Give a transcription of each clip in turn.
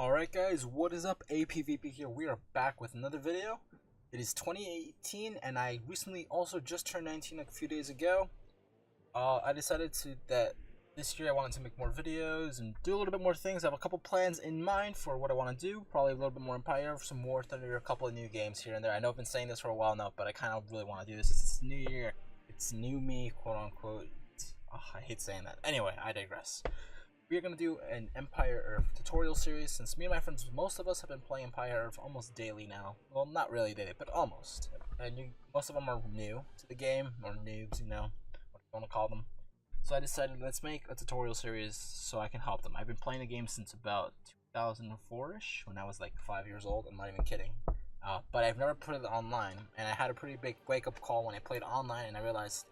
Alright guys, what is up? APVP here. We are back with another video. It is 2018 and I recently also just turned 19 a few days ago. I decided that this year I wanted to make more videos and do a little bit more things. I have a couple plans in mind for what I want to do. Probably a little bit more Empire, some War Thunder, a couple of new games here and there. I know I've been saying this for a while now, but I kind of really want to do this. It's new year. It's new me, quote unquote. I hate saying that. Anyway, I digress. We are going to do an Empire Earth tutorial series since me and my friends, most of us have been playing Empire Earth almost daily now. Well, not really daily, but almost. And most of them are new to the game, or noobs, you know, what you want to call them. So I decided let's make a tutorial series so I can help them. I've been playing the game since about 2004-ish, when I was like 5 years old. I'm not even kidding. But I've never put it online, and I had a pretty big wake-up call when I played online, and I realized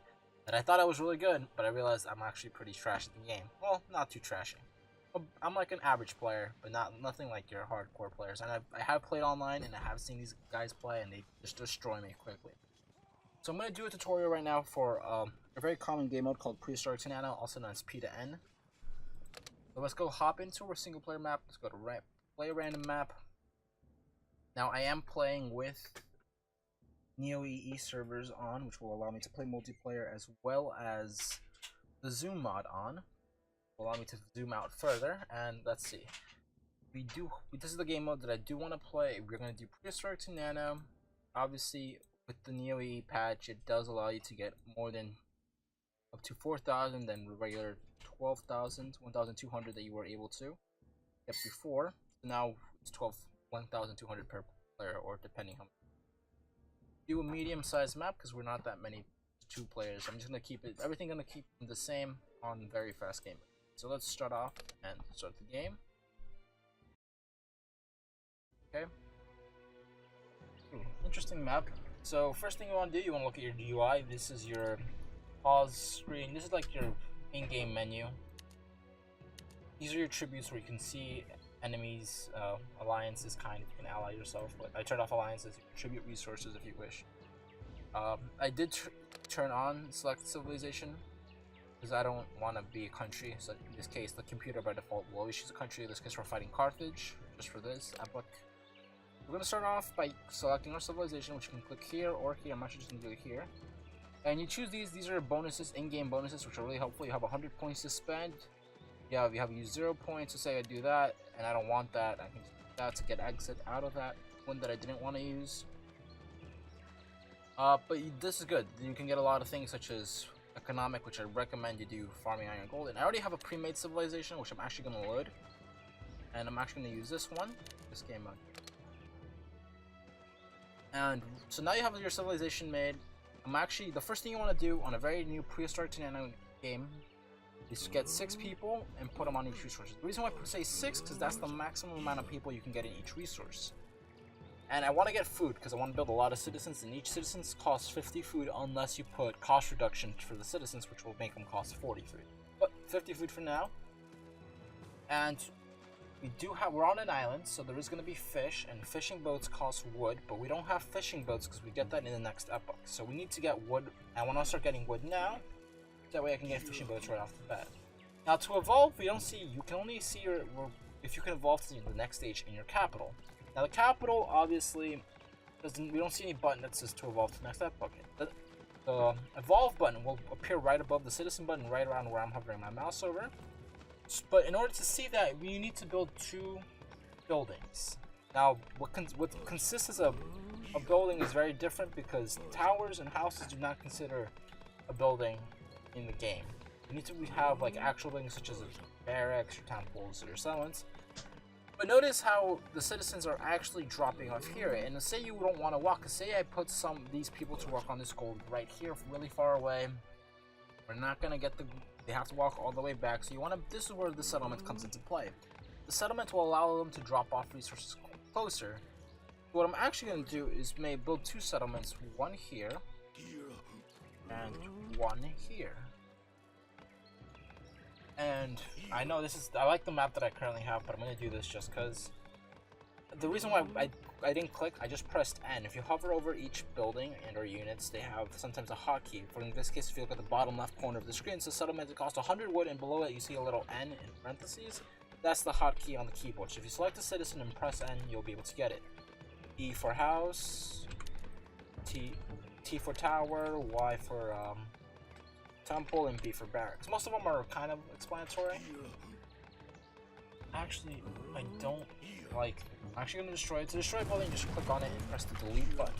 that I thought I was really good, but I realized I'm actually pretty trash at the game. Well, not too trashy. I'm like an average player, but nothing like your hardcore players. And I have played online, and I have seen these guys play, and they just destroy me quickly. So I'm going to do a tutorial right now for a very common game mode called Prehistoric Nano, also known as P to N. So let's go hop into our single player map. Let's go to play a random map. Now I am playing with NeoEE servers on, which will allow me to play multiplayer, as well as the zoom mod on, will allow me to zoom out further. And let's see, this is the game mode that I do want to play. We're going to do Prehistoric to Nano. Obviously with the NeoEE patch, it does allow you to get more than up to 4,000 than the regular 12,000, 1,200 that you were able to get before. So now it's 1,200 per player, or depending how. Do a medium-sized map because we're not that many, 2 players. I'm just gonna keep everything gonna keep the same on very fast game. So let's start off and start the game. Okay. Interesting map. So first thing you want to do, you want to look at your UI. This is your pause screen. This is like your in-game menu. These are your tributes where you can see enemies, alliances, you can ally yourself. But I turned off alliances. You can tribute resources if you wish. I did turn on select civilization because I don't want to be a country. So in this case, the computer by default will always choose a country. In this case, we're fighting Carthage. Just for this epoch, we're gonna start off by selecting our civilization, which you can click here or here. I'm actually just gonna do it here. And you choose these. These are bonuses, in-game bonuses, which are really helpful. You have 100 points to spend. Yeah, if you have used 0 points, so say I do that and I don't want that, I can use that to get exit out of that one that I didn't want to use. But this is good. You can get a lot of things such as economic, which I recommend you do farming iron and gold. And I already have a pre-made civilization, which I'm actually going to load. And I'm actually going to use this one, this game mode. And so now you have your civilization made. The first thing you want to do on a very new Prehistoric Nano game is get 6 people and put them on each resource. The reason why I say 6 because that's the maximum amount of people you can get in each resource. And I want to get food because I want to build a lot of citizens, and each citizen costs 50 food unless you put cost reduction for the citizens, which will make them cost 40 food. But 50 food for now. And we're on an island, so there is going to be fish, and fishing boats cost wood, but we don't have fishing boats because we get that in the next epoch. So we need to get wood. I want to start getting wood now. That way I can get fishing boats right off the bat. Now to evolve, you can only see if you can evolve to the next stage in your capital. Now the capital obviously we don't see any button that says to evolve to the next epoch. The evolve button will appear right above the citizen button, right around where I'm hovering my mouse over. But in order to see that, you need to build 2 buildings. Now what consists of a building is very different because towers and houses do not consider a building in the game. You need to have like actual buildings such as barracks, or temples, or settlements. But notice how the citizens are actually dropping off here. And say you don't want to walk. Say I put these people to work on this gold right here, really far away. We're not gonna get they have to walk all the way back. So this is where the settlement comes into play. The settlement will allow them to drop off resources closer. What I'm actually gonna do is build 2 settlements, one here and one here. And I know I like the map that I currently have, but I'm going to do this just because the reason why I didn't click, I just pressed N. If you hover over each building and or units, they have sometimes a hotkey. For in this case, if you look at the bottom left corner of the screen, it says settlement, it costs 100 wood, and below it you see a little N in parentheses. That's the hotkey on the keyboard. So if you select a citizen and press N, you'll be able to get it. E for house, T for tower, Y for temple, and B for barracks. Most of them are kind of explanatory. Actually, I don't like. I'm actually gonna destroy it. To destroy a building, just click on it and press the delete button.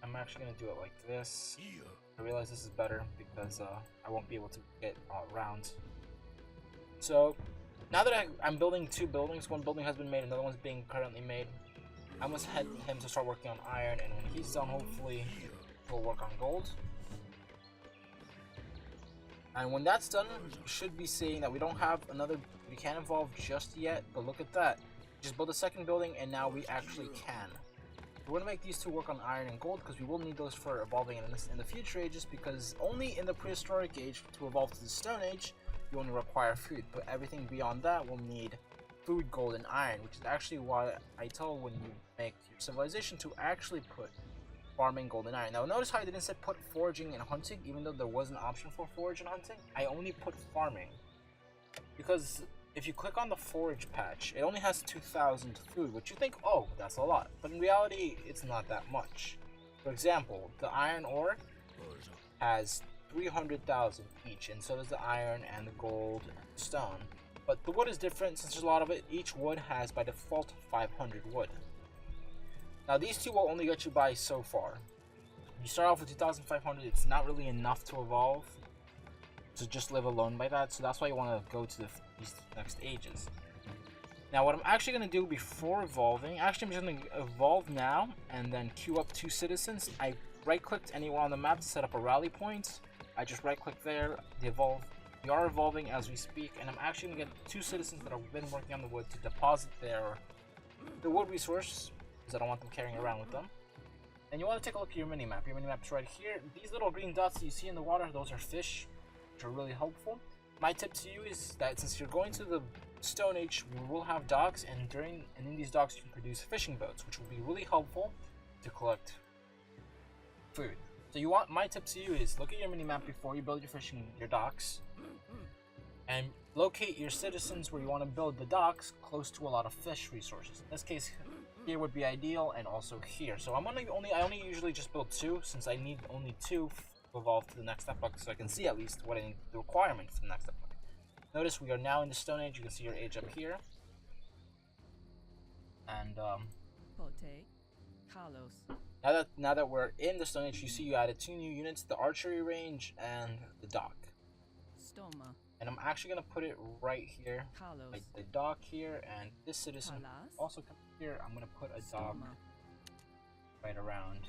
I'm actually gonna do it like this. I realize this is better because I won't be able to get around. So now that I'm building 2 buildings, one building has been made, another one's being currently made. I must head him to start working on iron, and when he's done, hopefully he'll work on gold. And when that's done, you should be seeing that we don't have another. We can't evolve just yet, but look at that. Just build a second building, and now we actually can. We're going to make these 2 work on iron and gold because we will need those for evolving in the future ages, because only in the prehistoric age to evolve to the Stone Age you only require food, but everything beyond that will need food, gold, and iron, which is actually why I tell when you make your civilization to actually put farming, gold, and iron. Now notice how I didn't say put foraging and hunting, even though there was an option for forage and hunting. I only put farming because if you click on the forage patch, it only has 2,000 food, which you think, oh, that's a lot. But in reality, it's not that much. For example, the iron ore has 300,000 each, and so does the iron and the gold and the stone. But the wood is different since there's a lot of it. Each wood has, by default, 500 wood. Now, these 2 will only get you by so far. You start off with 2,500, it's not really enough to evolve, to just live alone by that, so that's why you want to go to these next ages. Now what I'm actually going to do before evolving, actually I'm just going to evolve now and then queue up 2 citizens. I right clicked anywhere on the map to set up a rally point. I just right click there, we are evolving as we speak, and I'm actually going to get 2 citizens that have been working on the wood to deposit the wood resource, because I don't want them carrying around with them. And you want to take a look at your minimap. Your minimap's right here. These little green dots that you see in the water, those are fish, which are really helpful. My tip to you is that since you're going to the Stone Age, we will have docks, and in these docks you can produce fishing boats, which will be really helpful to collect food. So my tip to you is look at your minimap before you build your docks, and locate your citizens where you want to build the docks close to a lot of fish resources. In this case, here would be ideal, and also here. So I only usually just build 2, since I need only 2 to evolve to the next epoch, so I can see at least what I need, the requirement for the next epoch. Notice we are now in the Stone Age. You can see your age up here. And now that we're in the Stone Age, you see you added 2 new units, the archery range and the dock. And I'm actually gonna put it right here, like the dock here, and this citizen also come here. I'm gonna put a dock right around.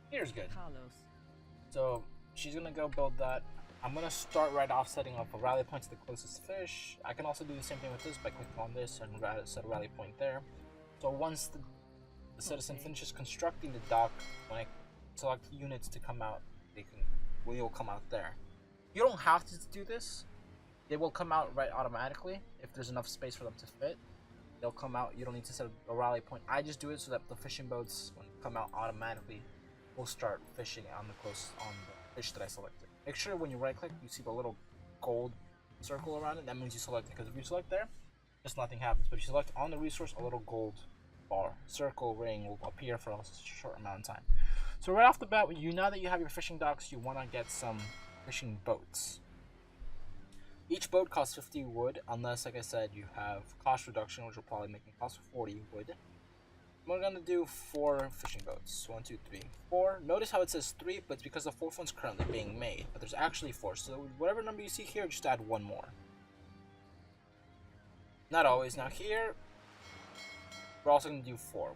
Here's good. So she's gonna go build that. I'm gonna start right off setting up a rally point to the closest fish. I can also do the same thing with this by clicking on this and set a rally point there. So once the citizen finishes constructing the dock, when I select units to come out, we will come out there. You don't have to do this. They will come out right automatically if there's enough space for them to fit. They'll come out. You don't need to set a rally point. I just do it so that the fishing boats, when they come out automatically, will start fishing on the fish that I selected. Make sure when you right click, you see the little gold circle around it. That means you select it, because if you select there, just nothing happens. But if you select on the resource, a little gold bar, circle, ring will appear for a short amount of time. So right off the bat, now that you have your fishing docks, you want to get some fishing boats. Each boat costs 50 wood, unless, like I said, you have cost reduction, which will probably make it cost 40 wood. We're going to do 4 fishing boats. 1, 2, 3, 4. Notice how it says 3, but it's because the 4th one's currently being made. But there's actually 4, so whatever number you see here, just add 1 more. Not always. Now here, we're also going to do 4.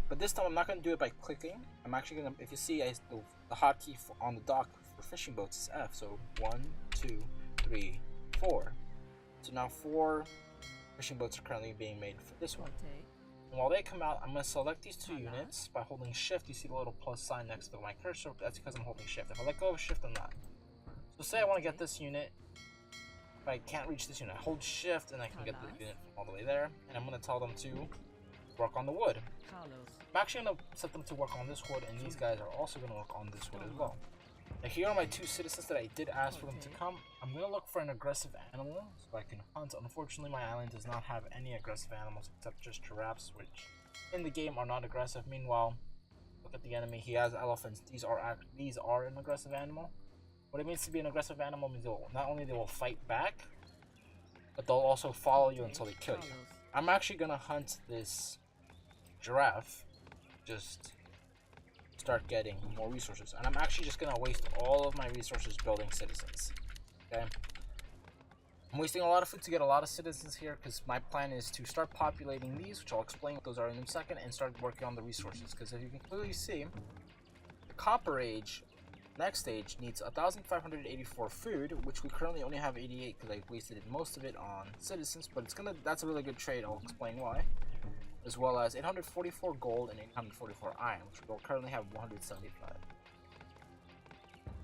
But this time I'm not going to do it by clicking. I'm actually going to, if you see, the hotkey on the dock for fishing boats is F. So 1, 2, 3, 4. So now 4 fishing boats are currently being made for this one. And while they come out, I'm going to select these 2 units by holding shift. You see the little plus sign next to my cursor. That's because I'm holding shift. If I let go of shift, I'm not. So say I want to get this unit. If I can't reach this unit, I hold shift and I can get the unit all the way there. And I'm going to tell them to work on the wood. I'm actually going to set them to work on this wood, and these guys are also going to work on this wood as well. Now here are my 2 citizens that I did ask for them to come. I'm gonna look for an aggressive animal so I can hunt. Unfortunately, my island does not have any aggressive animals except just giraffes, which in the game are not aggressive. Meanwhile, look at the enemy. He has elephants. These are an aggressive animal. What it means to be an aggressive animal means not only they will fight back, but they'll also follow you until they kill you. I'm actually gonna hunt this giraffe. Just start getting more resources, and I'm actually just gonna waste all of my resources building citizens. Okay, I'm wasting a lot of food to get a lot of citizens here because my plan is to start populating these, which I'll explain what those are in a second, and start working on the resources. Because if you can clearly see, the Copper Age next stage needs 1,584 food, which we currently only have 88 because I wasted most of it on citizens. But that's a really good trade. I'll explain why. As well as 844 gold and 844 iron, which we'll currently have 175.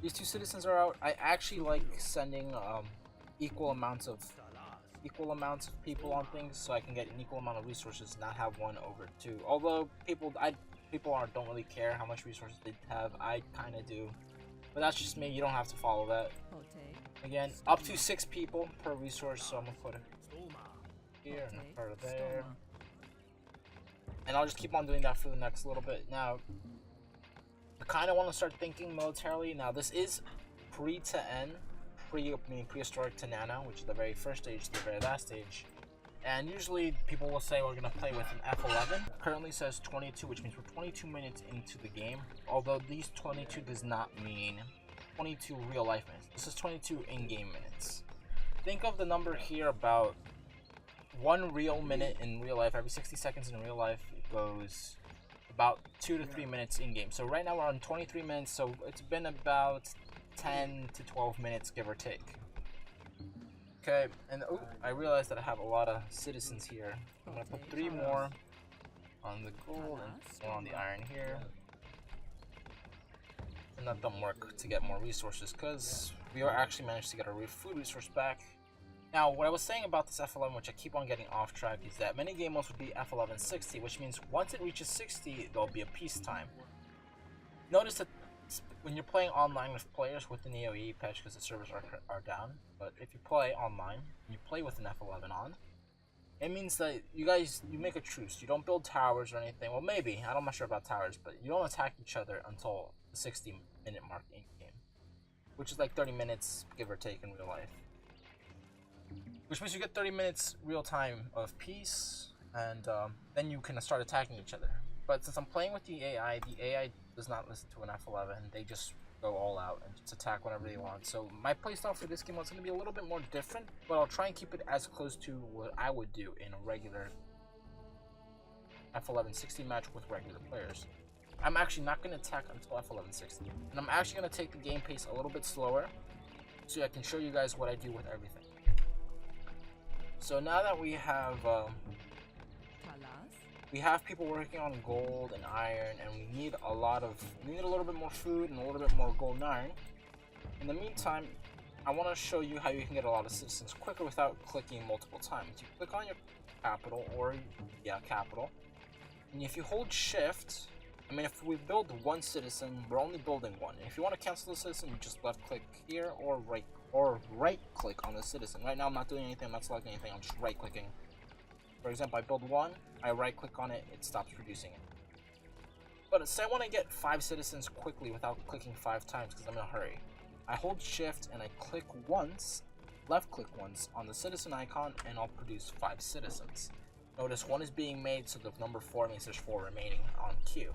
These 2 citizens are out. I actually like sending equal amounts of people on things, so I can get an equal amount of resources, not have 1 over 2. Although people don't really care how much resources they have. I kind of do, but that's just me. You don't have to follow that. Again, up to 6 people per resource, so I'm gonna put it here and a part there. And I'll just keep on doing that for the next little bit. Now, I kind of want to start thinking militarily. Now, this is prehistoric to Nano, which is the very first stage to the very last stage. And usually people will say we're going to play with an F11. Currently says 22, which means we're 22 minutes into the game. Although these 22 does not mean 22 real life minutes. This is 22 in-game minutes. Think of the number here about 1 real minute in real life. Every 60 seconds in real life goes about 2 to 3 minutes in game. So right now we're on 23 minutes, so it's been about 10 to 12 minutes, give or take. Okay, and I realized that I have a lot of citizens here. I'm gonna put 3 more on the gold and 1 on the iron here, and let them work to get more resources, because we actually managed to get our food resource back. Now, what I was saying about this F11, which I keep on getting off track, is that many game modes would be F11 60, which means once it reaches 60, there'll be a peacetime. Notice that when you're playing online with players with an AoE patch, because the servers are down, but if you play online, and you play with an F11 on, it means that you make a truce. You don't build towers or anything. Well, maybe. I'm not sure about towers, but you don't attack each other until the 60-minute mark in game, which is like 30 minutes, give or take, in real life. Which means you get 30 minutes real time of peace, and then you can start attacking each other. But since I'm playing with the AI does not listen to an F11. They just go all out and just attack whenever they want. So my playstyle for this game is going to be a little bit more different, but I'll try and keep it as close to what I would do in a regular F11 60 match with regular players. I'm actually not going to attack until F11 60, and I'm actually going to take the game pace a little bit slower so I can show you guys what I do with everything. So now that we have people working on gold and iron, and we need a little bit more food and a little bit more gold and iron. In the meantime, I want to show you how you can get a lot of citizens quicker without clicking multiple times. You click on your capital, and if you hold shift, if we build 1 citizen, we're only building 1. And if you want to cancel the citizen, you just left click here or right click on the citizen. Right now I'm not doing anything, I'm not selecting anything, I'm just right clicking. For example, I build 1, I right click on it, it stops producing it. But say I want to get 5 citizens quickly without clicking 5 times because I'm in a hurry. I hold shift and I click once, left click once on the citizen icon, and I'll produce 5 citizens. Notice 1 is being made, so the number 4 means there's 4 remaining on queue.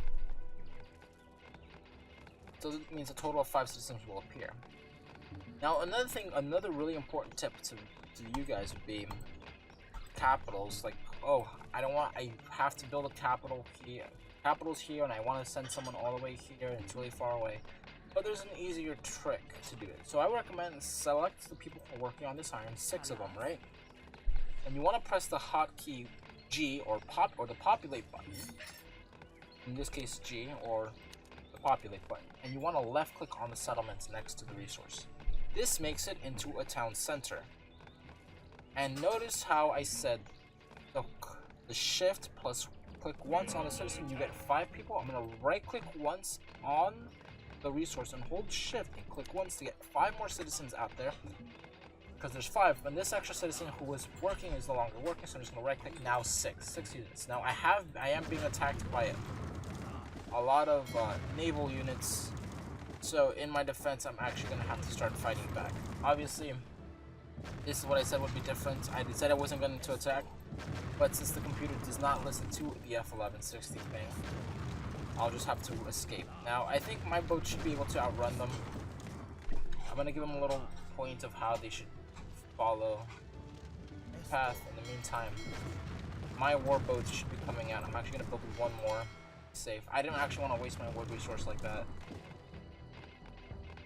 So that means a total of 5 citizens will appear. Now another really important tip to you guys would be capitals. Like, oh, I have to build a capital here. Capital's here, and I want to send someone all the way here, and it's really far away. But there's an easier trick to do it. So I recommend select the people who are working on this iron, 6 of them, right? And you want to press the hotkey G or the populate button. In this case, G or the populate button. And you want to left click on the settlements next to the resource. This makes it into a town center. And notice how I said the shift plus click once on a citizen, you get 5 people. I'm going to right click once on the resource and hold shift and click once to get 5 more citizens out there. Because there's 5, and this extra citizen who was working is no longer working, so I'm just gonna right click now 6 units. Now I am being attacked by a lot of naval units, so in my defense I'm actually gonna have to start fighting back. Obviously, this is what I said would be different. I said I wasn't going to attack, but since the computer does not listen to the F-1160 thing, I'll just have to escape. Now, I think my boat should be able to outrun them. I'm going to give them a little point of how they should follow the path. In the meantime, my war boats should be coming out. I'm actually going to build one more safe. I didn't actually want to waste my wood resource like that.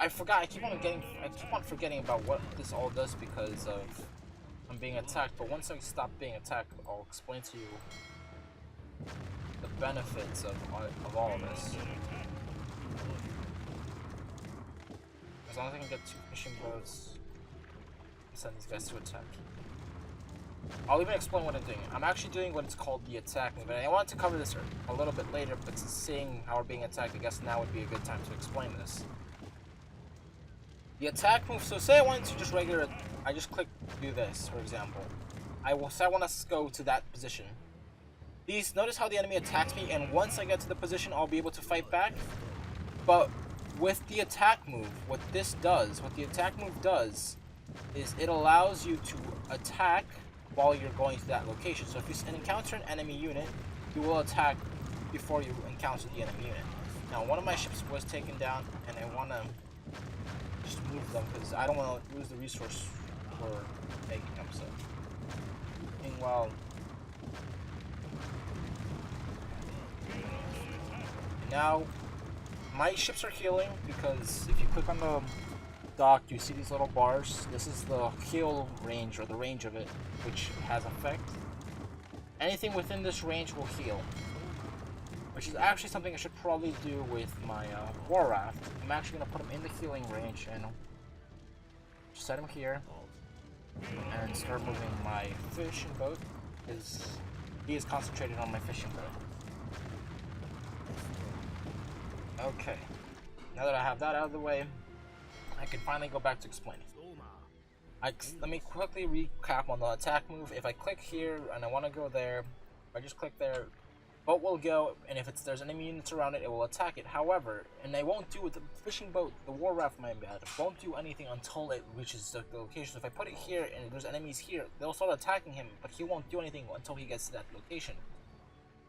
I forgot. I keep on forgetting about what this all does because of I'm being attacked. But once I stop being attacked, I'll explain to you the benefits of all of this. As long as I can get 2 fishing boats, send these guys to attack. I'll even explain what I'm doing. I'm actually doing what is called the attack move. And I wanted to cover this a little bit later, but seeing how we're being attacked, I guess now would be a good time to explain this. The attack move, so say I wanted to just I just click do this, for example. I want to go to that position. Notice how the enemy attacks me, and once I get to the position, I'll be able to fight back. But with the attack move, what the attack move does, is it allows you to attack while you're going to that location. So if you encounter an enemy unit, you will attack before you encounter the enemy unit. Now, one of my ships was taken down, and I want to just move them because I don't want to lose the resource for making them. So, meanwhile, now my ships are healing because if you click on the dock, you see these little bars. This is the heal range, or the range of it, which has effect. Anything within this range will heal, which is actually something I should probably do with my war raft. I'm actually going to put him in the healing range and set him here and start moving my fishing boat, because he is concentrated on my fishing boat. Okay, now that I have that out of the way, I can finally go back to explaining. Let me quickly recap on the attack move. If I click here and I want to go there, if I just click there, boat will go, and if there's enemy units around it, it will attack it. However, and they won't do it, the fishing boat, the war raft, my bad, won't do anything until it reaches the location. So if I put it here and there's enemies here, they'll start attacking him, but he won't do anything until he gets to that location.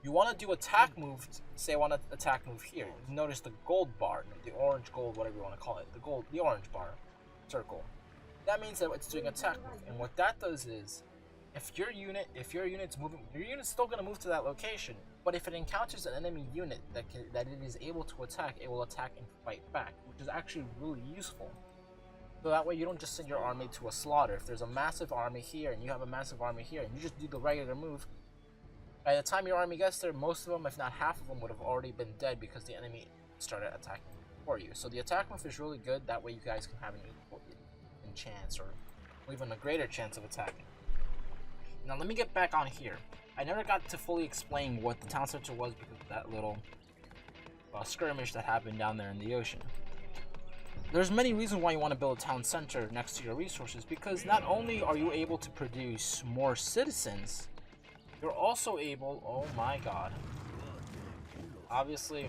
You want to do attack move, say I want to attack move here. Notice the gold bar, the orange gold, whatever you want to call it, the orange bar, circle. That means that it's doing attack move, and what that does is, if your unit's moving, your unit's still going to move to that location, but if it encounters an enemy unit that it is able to attack, it will attack and fight back, which is actually really useful. So that way you don't just send your army to a slaughter. If there's a massive army here, and you have a massive army here, and you just do the regular move, by the time your army gets there, most of them, if not half of them, would have already been dead because the enemy started attacking for you. So the attack move is really good. That way you guys can have an equal chance, or even a greater chance of attacking. Now let me get back on here. I never got to fully explain what the town center was because of that little skirmish that happened down there in the ocean. There's many reasons why you want to build a town center next to your resources, because not only are you able to produce more citizens, you're also able, oh my god, obviously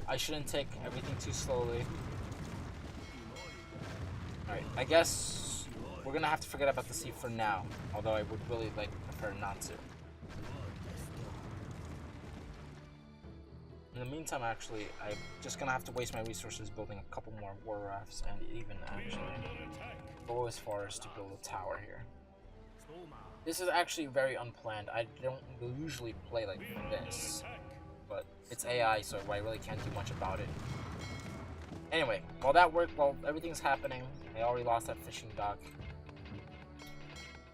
I shouldn't take everything too slowly. Alright, I guess we're gonna have to forget about the sea for now, although I would really prefer not to. In the meantime, actually, I'm just gonna have to waste my resources building a couple more war rafts, and even actually go as far as to build a tower here. This is actually very unplanned. I don't usually play like this, but it's AI, so I really can't do much about it. Anyway, while everything's happening, I already lost that fishing dock.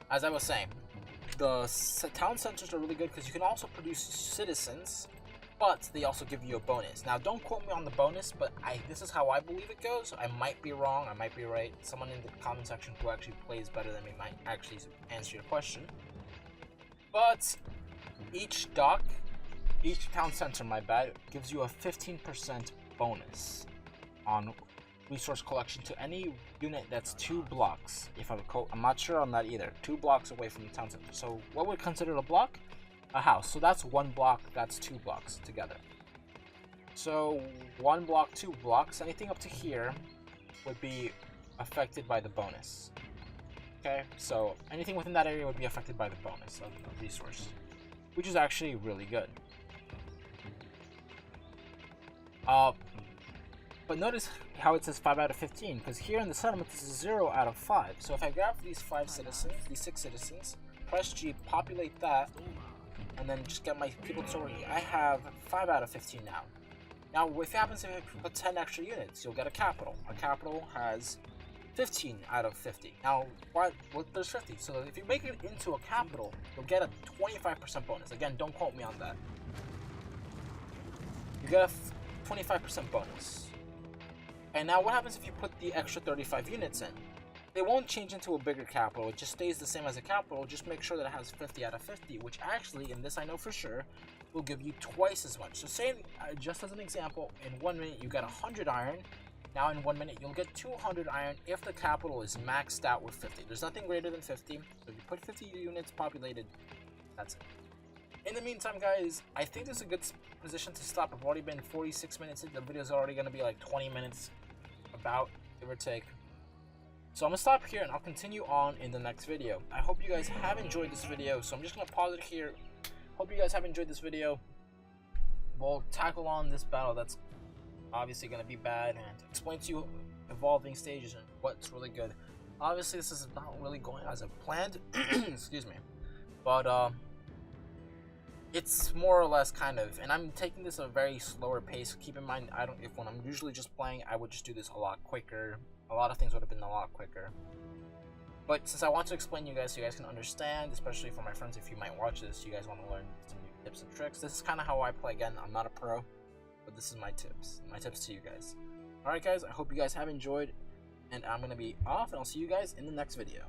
As I was saying, the town centers are really good because you can also produce citizens, but they also give you a bonus. Now, don't quote me on the bonus, but this is how I believe it goes. I might be wrong, I might be right. Someone in the comment section who actually plays better than me might actually answer your question. But each town center, my bad, gives you a 15% bonus on resource collection to any unit that's 2 blocks. If I'm not sure on that either. 2 blocks away from the town center. So what would consider a block? A house. So that's 1 block. That's 2 blocks together. So 1 block, 2 blocks. Anything up to here would be affected by the bonus. Okay, so anything within that area would be affected by the bonus of the resource, which is actually really good. But notice how it says 5 out of 15, because here in the settlement this is 0 out of 5. So if I grab these 5 citizens, these 6 citizens, press G, populate that, and then just get my people to work, I have 5 out of 15 now. Now, what happens if I put 10 extra units? You'll get a capital. A capital has 15 out of 50. Now, what? There's 50. So if you make it into a capital, you'll get a 25% bonus. Again, don't quote me on that. You get a 25% bonus. And now what happens if you put the extra 35 units in? They won't change into a bigger capital. It just stays the same as a capital. Just make sure that it has 50 out of 50, which actually, and this I know for sure, will give you twice as much. So say, just as an example, in 1 minute you get 100 iron. Now in 1 minute you'll get 200 iron if the capital is maxed out with 50. There's nothing greater than 50. So if you put 50 units populated, that's it. In the meantime, guys, I think this is a good position to stop. I've already been 46 minutes in. The video's already going to be like 20 minutes, about, give or take. So I'm going to stop here and I'll continue on in the next video. I hope you guys have enjoyed this video. So I'm just going to pause it here. Hope you guys have enjoyed this video. We'll tackle on this battle that's obviously going to be bad and explain to you evolving stages and what's really good. Obviously, this is not really going as I planned. Excuse me. But, it's more or less kind of, and I'm taking this at a very slower pace. Keep in mind, if when I'm usually just playing, I would just do this a lot quicker. A lot of things would have been a lot quicker. But since I want to explain to you guys so you guys can understand, especially for my friends, if you might watch this, you guys want to learn some new tips and tricks. This is kind of how I play. Again, I'm not a pro, but this is my tips to you guys. Alright guys, I hope you guys have enjoyed, and I'm going to be off, and I'll see you guys in the next video.